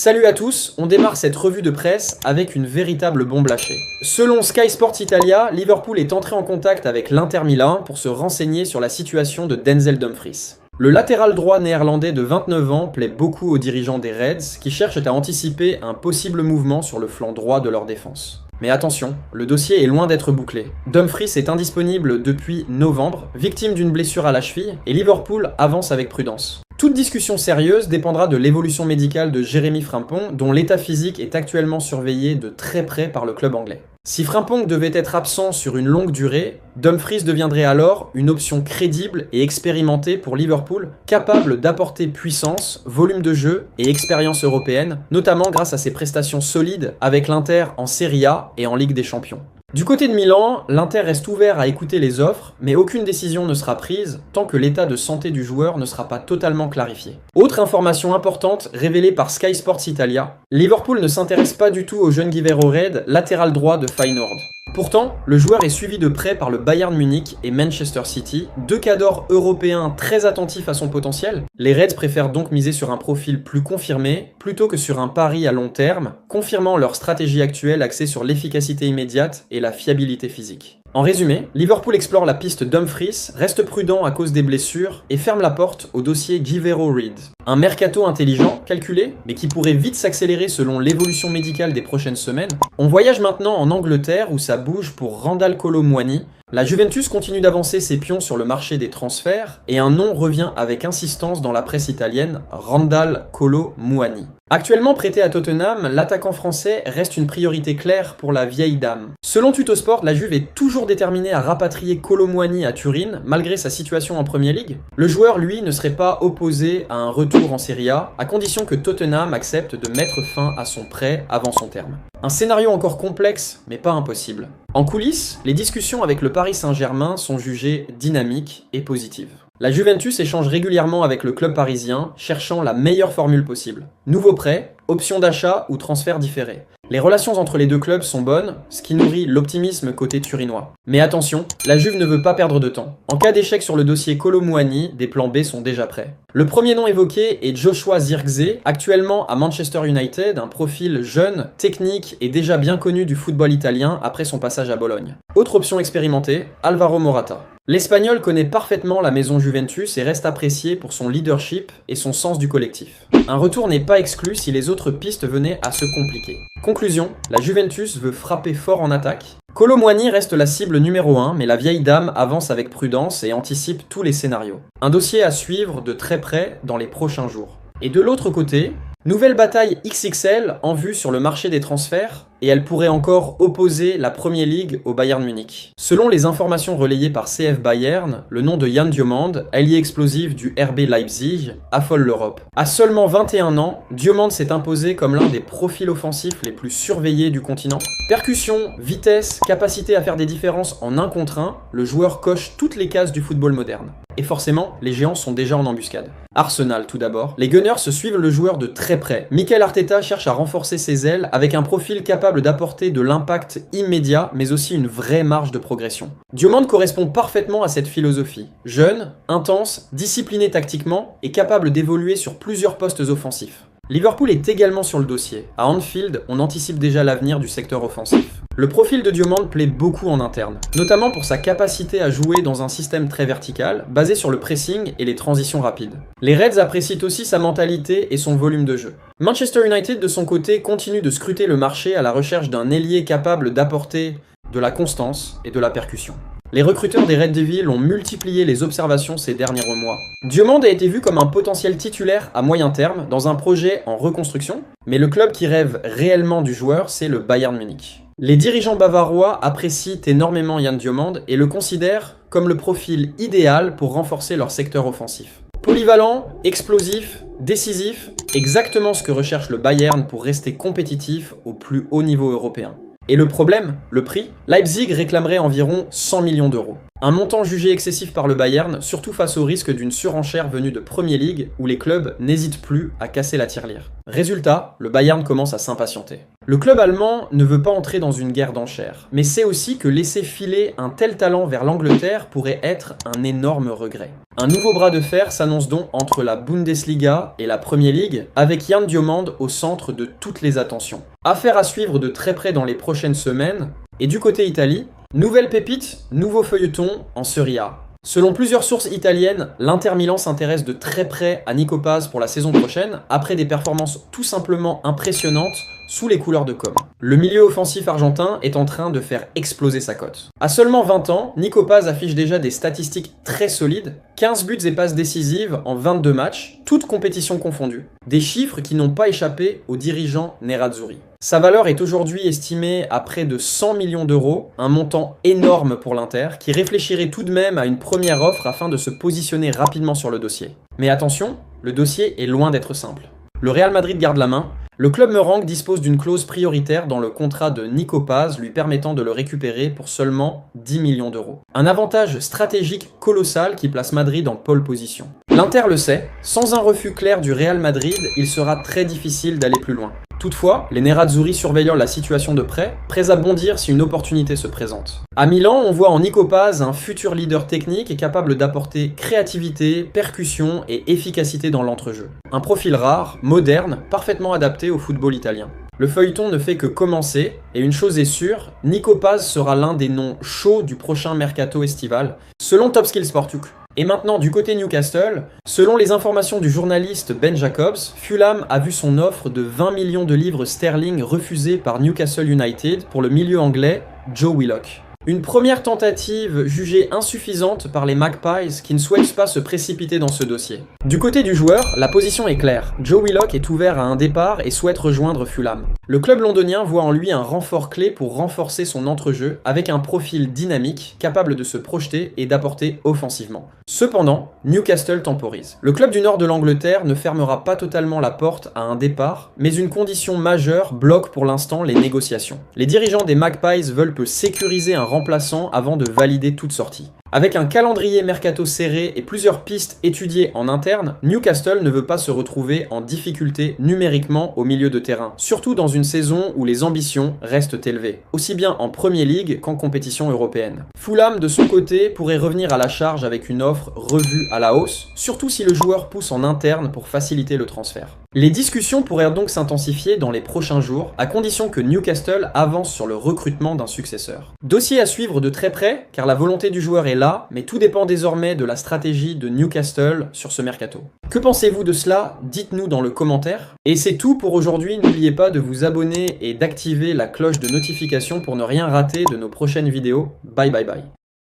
Salut à tous, on démarre cette revue de presse avec une véritable bombe lâchée. Selon Sky Sports Italia, Liverpool est entré en contact avec l'Inter Milan pour se renseigner sur la situation de Denzel Dumfries. Le latéral droit néerlandais de 29 ans plaît beaucoup aux dirigeants des Reds qui cherchent à anticiper un possible mouvement sur le flanc droit de leur défense. Mais attention, le dossier est loin d'être bouclé. Dumfries est indisponible depuis novembre, victime d'une blessure à la cheville, et Liverpool avance avec prudence. Toute discussion sérieuse dépendra de l'évolution médicale de Jérémy Frimpong, dont l'état physique est actuellement surveillé de très près par le club anglais. Si Frimpong devait être absent sur une longue durée, Dumfries deviendrait alors une option crédible et expérimentée pour Liverpool, capable d'apporter puissance, volume de jeu et expérience européenne, notamment grâce à ses prestations solides avec l'Inter en Serie A et en Ligue des Champions. Du côté de Milan, l'Inter reste ouvert à écouter les offres, mais aucune décision ne sera prise tant que l'état de santé du joueur ne sera pas totalement clarifié. Autre information importante révélée par Sky Sports Italia, Liverpool ne s'intéresse pas du tout au jeune Guivero Red, latéral droit de Feyenoord. Pourtant, le joueur est suivi de près par le Bayern Munich et Manchester City, deux cadors européens très attentifs à son potentiel. Les Reds préfèrent donc miser sur un profil plus confirmé, plutôt que sur un pari à long terme, confirmant leur stratégie actuelle axée sur l'efficacité immédiate et la fiabilité physique. En résumé, Liverpool explore la piste Dumfries, reste prudent à cause des blessures et ferme la porte au dossier Guivero Reid. Un mercato intelligent, calculé, mais qui pourrait vite s'accélérer selon l'évolution médicale des prochaines semaines. On voyage maintenant en Angleterre où ça bouge pour Randal Kolo Muani. La Juventus continue d'avancer ses pions sur le marché des transferts et un nom revient avec insistance dans la presse italienne, Randal Kolo Muani. Actuellement prêté à Tottenham, l'attaquant français reste une priorité claire pour la vieille dame. Selon Tuttosport, la Juve est toujours déterminée à rapatrier Kolo Muani à Turin, malgré sa situation en Premier League. Le joueur, lui, ne serait pas opposé à un retour en Serie A, à condition que Tottenham accepte de mettre fin à son prêt avant son terme. Un scénario encore complexe, mais pas impossible. En coulisses, les discussions avec le Paris Saint-Germain sont jugées dynamiques et positives. La Juventus échange régulièrement avec le club parisien, cherchant la meilleure formule possible. Nouveau prêt, option d'achat ou transfert différé. Les relations entre les deux clubs sont bonnes, ce qui nourrit l'optimisme côté turinois. Mais attention, la Juve ne veut pas perdre de temps. En cas d'échec sur le dossier Kolo Muani, des plans B sont déjà prêts. Le premier nom évoqué est Joshua Zirkzee, actuellement à Manchester United, un profil jeune, technique et déjà bien connu du football italien après son passage à Bologne. Autre option expérimentée, Alvaro Morata. L'Espagnol connaît parfaitement la maison Juventus et reste apprécié pour son leadership et son sens du collectif. Un retour n'est pas exclu si les autres pistes venaient à se compliquer. Conclusion, la Juventus veut frapper fort en attaque. Kolo Muani reste la cible numéro 1, mais la vieille dame avance avec prudence et anticipe tous les scénarios. Un dossier à suivre de très près dans les prochains jours. Et de l'autre côté, nouvelle bataille XXL en vue sur le marché des transferts, et elle pourrait encore opposer la Premier League au Bayern Munich. Selon les informations relayées par CF Bayern, le nom de Yann Diomand, allié explosif du RB Leipzig, affole l'Europe. À seulement 21 ans, Diomand s'est imposé comme l'un des profils offensifs les plus surveillés du continent. Percussion, vitesse, capacité à faire des différences en 1 contre 1, le joueur coche toutes les cases du football moderne. Et forcément, les géants sont déjà en embuscade. Arsenal tout d'abord. Les Gunners se suivent le joueur de très près. Mikel Arteta cherche à renforcer ses ailes avec un profil capable d'apporter de l'impact immédiat, mais aussi une vraie marge de progression. Diomand correspond parfaitement à cette philosophie. Jeune, intense, discipliné tactiquement et capable d'évoluer sur plusieurs postes offensifs. Liverpool est également sur le dossier. À Anfield, on anticipe déjà l'avenir du secteur offensif. Le profil de Diomand plaît beaucoup en interne, notamment pour sa capacité à jouer dans un système très vertical, basé sur le pressing et les transitions rapides. Les Reds apprécient aussi sa mentalité et son volume de jeu. Manchester United, de son côté, continue de scruter le marché à la recherche d'un ailier capable d'apporter de la constance et de la percussion. Les recruteurs des Red Devils ont multiplié les observations ces derniers mois. Diomand a été vu comme un potentiel titulaire à moyen terme dans un projet en reconstruction, mais le club qui rêve réellement du joueur, c'est le Bayern Munich. Les dirigeants bavarois apprécient énormément Yann Diomand et le considèrent comme le profil idéal pour renforcer leur secteur offensif. Polyvalent, explosif, décisif, exactement ce que recherche le Bayern pour rester compétitif au plus haut niveau européen. Et le problème, le prix, Leipzig réclamerait environ 100 millions d'euros. Un montant jugé excessif par le Bayern, surtout face au risque d'une surenchère venue de Premier League, où les clubs n'hésitent plus à casser la tirelire. Résultat, le Bayern commence à s'impatienter. Le club allemand ne veut pas entrer dans une guerre d'enchères, mais sait aussi que laisser filer un tel talent vers l'Angleterre pourrait être un énorme regret. Un nouveau bras de fer s'annonce donc entre la Bundesliga et la Premier League, avec Yann Diomande au centre de toutes les attentions. Affaire à suivre de très près dans les prochaines semaines. Et du côté Italie, nouvelle pépite, nouveau feuilleton en Serie A. Selon plusieurs sources italiennes, l'Inter Milan s'intéresse de très près à Nico Paz pour la saison prochaine, après des performances tout simplement impressionnantes sous les couleurs de Com. Le milieu offensif argentin est en train de faire exploser sa cote. À seulement 20 ans, Nico Paz affiche déjà des statistiques très solides, 15 buts et passes décisives en 22 matchs, toutes compétitions confondues. Des chiffres qui n'ont pas échappé aux dirigeants nerazzurri. Sa valeur est aujourd'hui estimée à près de 100 millions d'euros, un montant énorme pour l'Inter, qui réfléchirait tout de même à une première offre afin de se positionner rapidement sur le dossier. Mais attention, le dossier est loin d'être simple. Le Real Madrid garde la main. Le club merengue dispose d'une clause prioritaire dans le contrat de Nico Paz lui permettant de le récupérer pour seulement 10 millions d'euros. Un avantage stratégique colossal qui place Madrid en pole position. L'Inter le sait, sans un refus clair du Real Madrid, il sera très difficile d'aller plus loin. Toutefois, les nerazzurri surveillant la situation de près, prêts à bondir si une opportunité se présente. À Milan, on voit en Nico Paz un futur leader technique et capable d'apporter créativité, percussion et efficacité dans l'entrejeu. Un profil rare, moderne, parfaitement adapté au football italien. Le feuilleton ne fait que commencer, et une chose est sûre, Nico Paz sera l'un des noms chauds du prochain mercato estival, selon Top Skills Sportuk. Et maintenant, du côté Newcastle, selon les informations du journaliste Ben Jacobs, Fulham a vu son offre de 20 millions de livres sterling refusée par Newcastle United pour le milieu anglais Joe Willock. Une première tentative jugée insuffisante par les Magpies qui ne souhaitent pas se précipiter dans ce dossier. Du côté du joueur, la position est claire. Joe Willock est ouvert à un départ et souhaite rejoindre Fulham. Le club londonien voit en lui un renfort clé pour renforcer son entrejeu avec un profil dynamique, capable de se projeter et d'apporter offensivement. Cependant, Newcastle temporise. Le club du nord de l'Angleterre ne fermera pas totalement la porte à un départ, mais une condition majeure bloque pour l'instant les négociations. Les dirigeants des Magpies veulent sécuriser un remplaçant avant de valider toute sortie. Avec un calendrier mercato serré et plusieurs pistes étudiées en interne, Newcastle ne veut pas se retrouver en difficulté numériquement au milieu de terrain, surtout dans une saison où les ambitions restent élevées, aussi bien en Premier League qu'en compétition européenne. Fulham, de son côté, pourrait revenir à la charge avec une offre revue à la hausse, surtout si le joueur pousse en interne pour faciliter le transfert. Les discussions pourraient donc s'intensifier dans les prochains jours, à condition que Newcastle avance sur le recrutement d'un successeur. Dossier à suivre de très près, car la volonté du joueur est là, mais tout dépend désormais de la stratégie de Newcastle sur ce mercato. Que pensez-vous de cela? Dites-nous dans le commentaire. Et c'est tout pour aujourd'hui, n'oubliez pas de vous abonner et d'activer la cloche de notification pour ne rien rater de nos prochaines vidéos. Bye bye bye.